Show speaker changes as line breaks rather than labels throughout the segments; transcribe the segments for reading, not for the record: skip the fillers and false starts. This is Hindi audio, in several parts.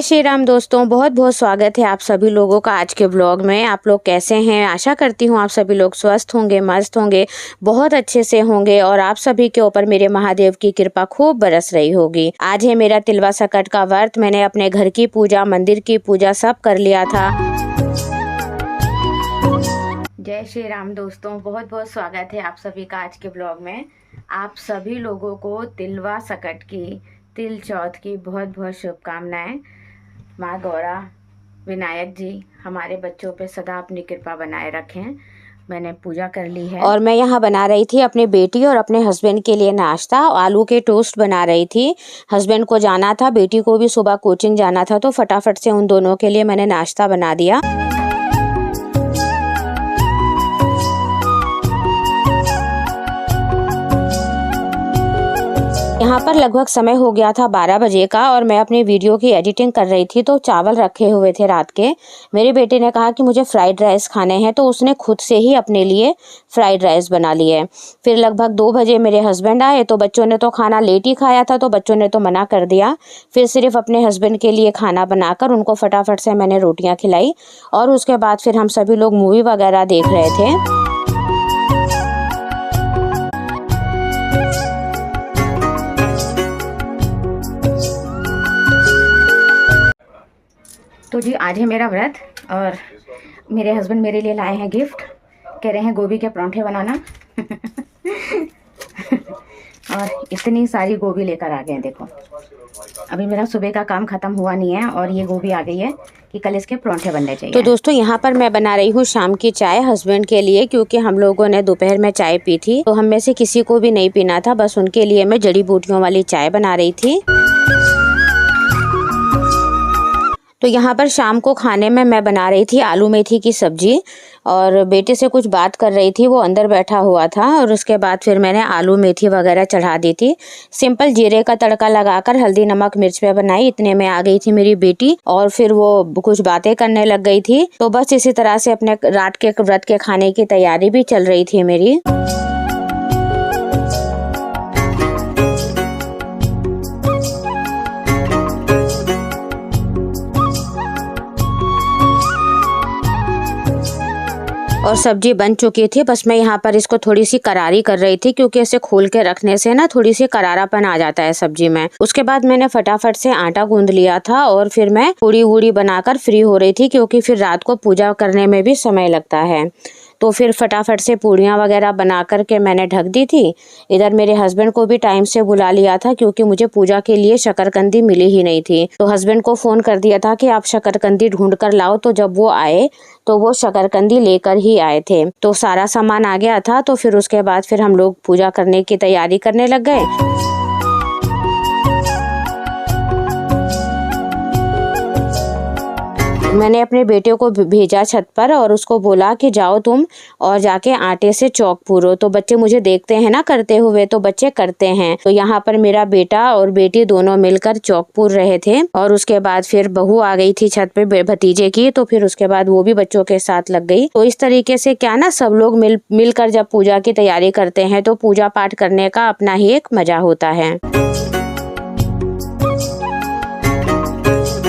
श्री राम दोस्तों, बहुत बहुत स्वागत है आप सभी लोगों का आज के ब्लॉग में। आप लोग कैसे हैं? आशा करती हूँ आप सभी लोग स्वस्थ होंगे, मस्त होंगे, बहुत अच्छे से होंगे और आप सभी के ऊपर मेरे महादेव की कृपा खूब बरस रही होगी। आज है मेरा तिलवा सकट का व्रत। मैंने अपने घर की पूजा, मंदिर की पूजा सब कर लिया था। जय श्री राम दोस्तों, बहुत बहुत स्वागत है आप सभी का आज के ब्लॉग में। आप सभी लोगों को तिलवा सकट की, तिल चौथ की बहुत बहुत शुभकामनाएं। माँ गौरा, विनायक जी हमारे बच्चों पे सदा अपनी कृपा बनाए रखें। मैंने पूजा कर ली है और मैं यहाँ बना रही थी अपनी बेटी और अपने हस्बैंड के लिए नाश्ता। आलू के टोस्ट बना रही थी। हस्बैंड को जाना था, बेटी को भी सुबह कोचिंग जाना था, तो फटाफट से उन दोनों के लिए मैंने नाश्ता बना दिया। यहाँ पर लगभग समय हो गया था 12 बजे का और मैं अपनी वीडियो की एडिटिंग कर रही थी, तो चावल रखे हुए थे रात के। मेरे बेटे ने कहा कि मुझे फ्राइड राइस खाने हैं, तो उसने खुद से ही अपने लिए फ्राइड राइस बना लिए। फिर लगभग 2 बजे मेरे हस्बैंड आए, तो बच्चों ने तो खाना लेट ही खाया था, तो बच्चों ने तो मना कर दिया। फिर सिर्फ अपने हस्बैंड के लिए खाना बनाकर उनको फटाफट से मैंने रोटियाँ खिलाई और उसके बाद फिर हम सभी लोग मूवी वगैरह देख रहे थे। तो जी आज है मेरा व्रत और मेरे हस्बैंड मेरे लिए लाए हैं गिफ्ट। कह रहे हैं गोभी के परांठे बनाना और इतनी सारी गोभी लेकर आ गए हैं। देखो, अभी मेरा सुबह का काम खत्म हुआ नहीं है और ये गोभी आ गई है कि कल इसके परांठे बनने चाहिए। तो दोस्तों यहाँ पर मैं बना रही हूँ शाम की चाय हस्बैंड के लिए, क्योंकि हम लोगों ने दोपहर में चाय पी थी, तो हम में से किसी को भी नहीं पीना था। बस उनके लिए मैं जड़ी बूटियों वाली चाय बना रही थी। तो यहाँ पर शाम को खाने में मैं बना रही थी आलू मेथी की सब्जी और बेटे से कुछ बात कर रही थी, वो अंदर बैठा हुआ था। और उसके बाद फिर मैंने आलू मेथी वगैरह चढ़ा दी थी। सिंपल जीरे का तड़का लगाकर हल्दी नमक मिर्च पे बनाई। इतने में आ गई थी मेरी बेटी और फिर वो कुछ बातें करने लग गई थी। तो बस इसी तरह से अपने रात के व्रत के खाने की तैयारी भी चल रही थी मेरी। और सब्जी बन चुकी थी। बस मैं यहाँ पर इसको थोड़ी सी करारी कर रही थी, क्योंकि इसे खोल के रखने से ना थोड़ी सी करारापन आ जाता है सब्जी में। उसके बाद मैंने फटाफट से आटा गूंद लिया था और फिर मैं पूड़ी वूड़ी बनाकर फ्री हो रही थी, क्योंकि फिर रात को पूजा करने में भी समय लगता है। तो फिर फटाफट से पूड़ियाँ वगैरह बना करके मैंने ढक दी थी। इधर मेरे हस्बैंड को भी टाइम से बुला लिया था, क्योंकि मुझे पूजा के लिए शकरकंदी मिली ही नहीं थी। तो हस्बैंड को फ़ोन कर दिया था कि आप शकरकंदी ढूंढ कर लाओ। तो जब वो आए तो वो शकरकंदी लेकर ही आए थे। तो सारा सामान आ गया था। तो फिर उसके बाद फिर हम लोग पूजा करने की तैयारी करने लग गए। मैंने अपने बेटे को भेजा छत पर और उसको बोला कि जाओ तुम और जाके आटे से चौक पूरो। तो बच्चे मुझे देखते हैं ना करते हुए, तो बच्चे करते हैं। तो यहाँ पर मेरा बेटा और बेटी दोनों मिलकर चौक पूर रहे थे। और उसके बाद फिर बहू आ गई थी छत पे भतीजे की, तो फिर उसके बाद वो भी बच्चों के साथ लग गई। तो इस तरीके से क्या ना, सब लोग मिलकर जब पूजा की तैयारी करते हैं तो पूजा पाठ करने का अपना ही एक मजा होता है।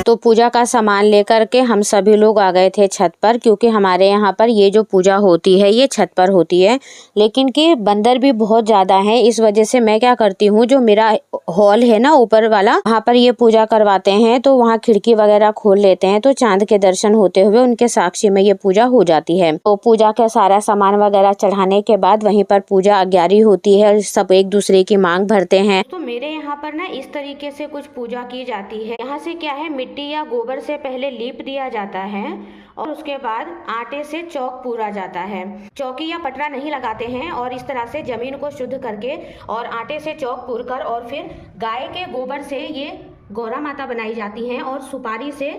तो पूजा का सामान लेकर के हम सभी लोग आ गए थे छत पर, क्योंकि हमारे यहाँ पर ये जो पूजा होती है ये छत पर होती है। लेकिन कि बंदर भी बहुत ज़्यादा है, इस वजह से मैं क्या करती हूँ, जो मेरा हॉल है ना ऊपर वाला, वहाँ पर ये पूजा करवाते हैं, तो वहाँ खिड़की वगैरह खोल लेते हैं, तो चांद के दर्शन होते हुए उनके साक्षी में ये पूजा हो जाती है। तो पूजा का सारा सामान वगैरह चढ़ाने के बाद वहीं पर पूजा अग्यारी होती है, सब एक दूसरे की मांग भरते हैं। तो मेरे यहाँ पर ना इस तरीके से कुछ पूजा की जाती है। यहाँ से क्या है, मिट्टी या गोबर से पहले लीप दिया जाता है और उसके बाद आटे से चौक पूरा जाता है। चौकी या पटरा नहीं लगाते हैं और इस तरह से जमीन को शुद्ध करके और आटे से चौक पूर कर और फिर गाय के गोबर से ये गौरा माता बनाई जाती हैं और सुपारी से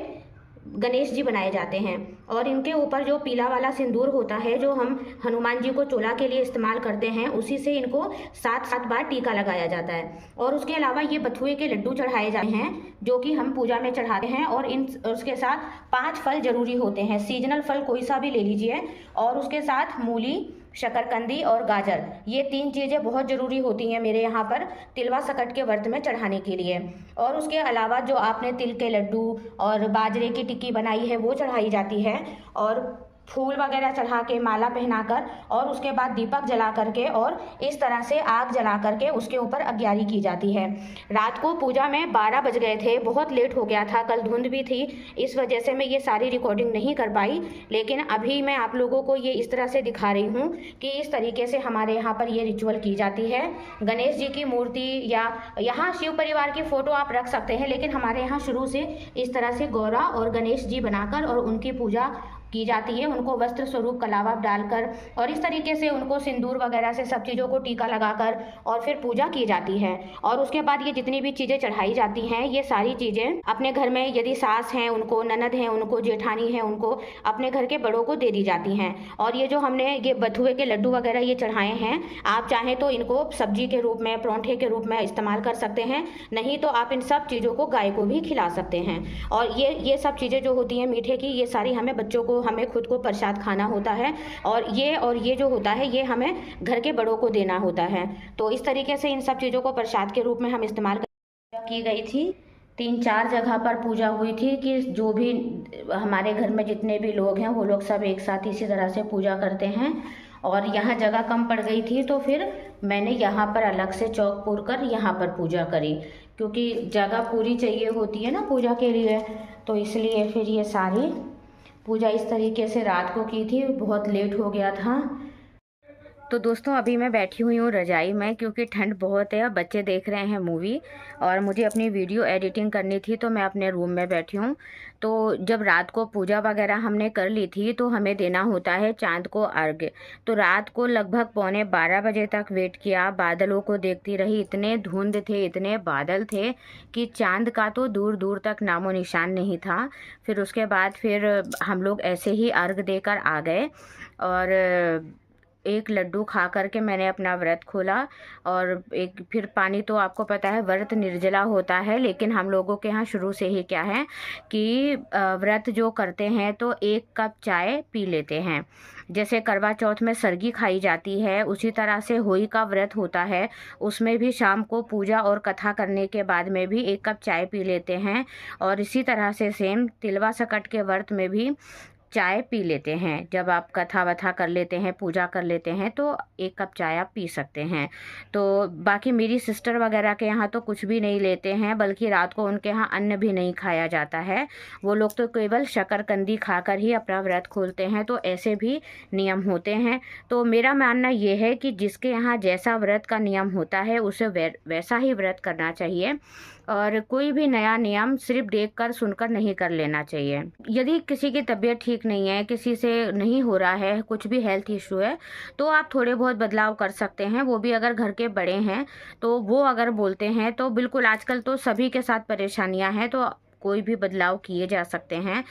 गणेश जी बनाए जाते हैं। और इनके ऊपर जो पीला वाला सिंदूर होता है, जो हम हनुमान जी को चोला के लिए इस्तेमाल करते हैं, उसी से इनको 7 बार टीका लगाया जाता है। और उसके अलावा ये बथुए के लड्डू चढ़ाए जाते हैं, जो कि हम पूजा में चढ़ाते हैं। और उसके साथ 5 फल जरूरी होते हैं, सीजनल फल कोई सा भी ले लीजिए। और उसके साथ मूली, शकरकंदी और गाजर, ये 3 चीज़ें बहुत ज़रूरी होती हैं मेरे यहाँ पर तिलवा सकट के व्रत में चढ़ाने के लिए। और उसके अलावा जो आपने तिल के लड्डू और बाजरे की टिक्की बनाई है वो चढ़ाई जाती है, और फूल वगैरह चढ़ा के माला पहनाकर और उसके बाद दीपक जला करके और इस तरह से आग जला करके उसके ऊपर अग्यारी की जाती है। रात को पूजा में 12 बज गए थे, बहुत लेट हो गया था, कल धुंध भी थी, इस वजह से मैं ये सारी रिकॉर्डिंग नहीं कर पाई। लेकिन अभी मैं आप लोगों को ये इस तरह से दिखा रही हूँ कि इस तरीके से हमारे यहाँ पर ये रिचुअल की जाती है। गणेश जी की मूर्ति या यहाँ शिव परिवार की फ़ोटो आप रख सकते हैं, लेकिन हमारे यहाँ शुरू से इस तरह से गौरा और गणेश जी बनाकर और उनकी पूजा की जाती है। उनको वस्त्र स्वरूप कलावा डालकर और इस तरीके से उनको सिंदूर वगैरह से सब चीज़ों को टीका लगाकर और फिर पूजा की जाती है। और उसके बाद ये जितनी भी चीज़ें चढ़ाई जाती हैं, ये सारी चीज़ें अपने घर में यदि सास हैं उनको, ननद हैं उनको, जेठानी हैं उनको, अपने घर के बड़ों को दे दी जाती हैं। और ये जो हमने ये बथुए के लड्डू वगैरह ये चढ़ाए हैं, आप चाहें तो इनको सब्जी के रूप में, परोंठे के रूप में इस्तेमाल कर सकते हैं, नहीं तो आप इन सब चीज़ों को गाय को भी खिला सकते हैं। और ये सब चीज़ें जो होती हैं मीठे की, ये सारी हमें बच्चों को, हमें खुद को प्रसाद खाना होता है, और ये जो होता है ये हमें घर के बड़ों को देना होता है। तो इस तरीके से इन सब चीज़ों को प्रसाद के रूप में हम इस्तेमाल की गई थी। 3-4 जगह पर पूजा हुई थी कि जो भी हमारे घर में जितने भी लोग हैं वो लोग सब एक साथ इसी तरह से पूजा करते हैं। और यहाँ जगह कम पड़ गई थी तो फिर मैंने यहाँ पर अलग से चौक पूर कर यहाँ पर पूजा करी, क्योंकि जगह पूरी चाहिए होती है ना पूजा के लिए, तो इसलिए फिर ये सारी पूजा इस तरीके से रात को की थी। बहुत लेट हो गया था। तो दोस्तों अभी मैं बैठी हुई हूँ रजाई में, क्योंकि ठंड बहुत है, बच्चे देख रहे हैं मूवी और मुझे अपनी वीडियो एडिटिंग करनी थी, तो मैं अपने रूम में बैठी हूँ। तो जब रात को पूजा वगैरह हमने कर ली थी तो हमें देना होता है चांद को अर्घ्य। तो रात को लगभग 11:15 बजे तक वेट किया, बादलों को देखती रही, इतने धुंध थे, इतने बादल थे कि चांद का तो दूर दूर तक नामो निशान नहीं था। फिर उसके बाद फिर हम लोग ऐसे ही अर्घ्य देकर आ गए और एक लड्डू खा करके मैंने अपना व्रत खोला। और एक फिर पानी, तो आपको पता है व्रत निर्जला होता है, लेकिन हम लोगों के यहाँ शुरू से ही क्या है कि व्रत जो करते हैं तो 1 कप चाय पी लेते हैं। जैसे करवा चौथ में सरगी खाई जाती है, उसी तरह से होली का व्रत होता है, उसमें भी शाम को पूजा और कथा करने के बाद में भी 1 कप चाय पी लेते हैं। और इसी तरह से सेम तिलवा सकट के व्रत में भी चाय पी लेते हैं। जब आप कथा वथा कर लेते हैं, पूजा कर लेते हैं, तो 1 कप चाय आप पी सकते हैं। तो बाकी मेरी सिस्टर वगैरह के यहाँ तो कुछ भी नहीं लेते हैं, बल्कि रात को उनके यहाँ अन्न भी नहीं खाया जाता है। वो लोग तो केवल शकरकंदी खाकर ही अपना व्रत खोलते हैं। तो ऐसे भी नियम होते हैं। तो मेरा मानना ये है कि जिसके यहाँ जैसा व्रत का नियम होता है उसे वैसा ही व्रत करना चाहिए, और कोई भी नया नियम सिर्फ देखकर सुनकर नहीं कर लेना चाहिए। यदि किसी की तबीयत ठीक नहीं है, किसी से नहीं हो रहा है, कुछ भी हेल्थ इशू है, तो आप थोड़े बहुत बदलाव कर सकते हैं। वो भी अगर घर के बड़े हैं तो वो अगर बोलते हैं तो बिल्कुल, आजकल तो सभी के साथ परेशानियां हैं, तो कोई भी बदलाव किए जा सकते हैं।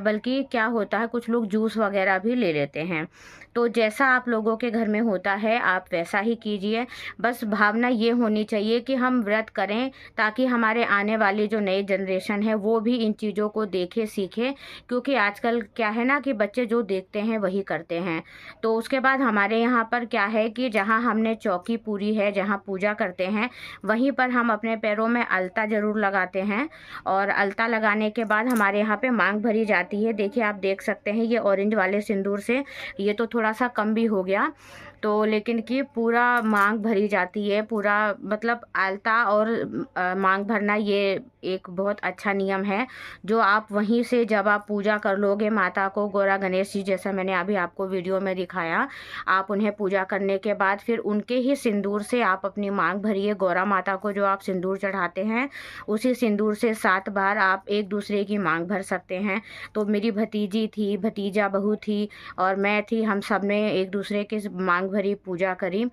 बल्कि क्या होता है, कुछ लोग जूस वगैरह भी ले लेते हैं। तो जैसा आप लोगों के घर में होता है आप वैसा ही कीजिए। बस भावना ये होनी चाहिए कि हम व्रत करें ताकि हमारे आने वाली जो नई जनरेशन है वो भी इन चीज़ों को देखे, सीखे। क्योंकि आजकल क्या है ना कि बच्चे जो देखते हैं वही करते हैं। तो उसके बाद हमारे यहाँ पर क्या है कि जहाँ हमने चौकी पूरी है, जहाँ पूजा करते हैं, वहीं पर हम अपने पैरों में अलता ज़रूर लगाते हैं। और अलता लगाने के बाद हमारे यहाँ पे मांग भरी जाती है। देखिए, आप देख सकते हैं ये ऑरेंज वाले सिंदूर से ये तो थोड़ा सा कम भी हो गया, तो लेकिन कि पूरा मांग भरी जाती है। पूरा मतलब आलता और मांग भरना ये एक बहुत अच्छा नियम है, जो आप वहीं से जब आप पूजा कर लोगे माता को, गौरा गणेश जी जैसा मैंने अभी आपको वीडियो में दिखाया, आप उन्हें पूजा करने के बाद फिर उनके ही सिंदूर से आप अपनी मांग भरिए। गौरा माता को जो आप सिंदूर चढ़ाते हैं उसी सिंदूर से 7 बार आप एक दूसरे की मांग भर सकते हैं। तो मेरी भतीजी थी, भतीजा बहू थी और मैं थी, हम सब ने एक दूसरे की मांग भरी पूजा करी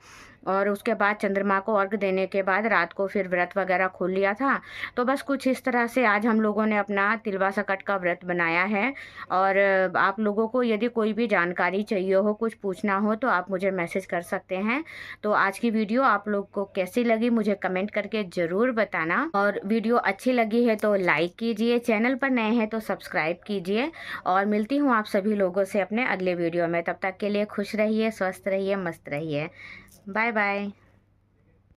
और उसके बाद चंद्रमा को अर्घ देने के बाद रात को फिर व्रत वगैरह खोल लिया था। तो बस कुछ इस तरह से आज हम लोगों ने अपना तिलवा सकट का व्रत बनाया है। और आप लोगों को यदि कोई भी जानकारी चाहिए हो, कुछ पूछना हो, तो आप मुझे मैसेज कर सकते हैं। तो आज की वीडियो आप लोग को कैसी लगी मुझे कमेंट करके ज़रूर बताना। और वीडियो अच्छी लगी है तो लाइक कीजिए, चैनल पर नए हैं तो सब्सक्राइब कीजिए। और मिलती हूँ आप सभी लोगों से अपने अगले वीडियो में। तब तक के लिए खुश रहिए, स्वस्थ रहिए, मस्त रहिए। Bye bye.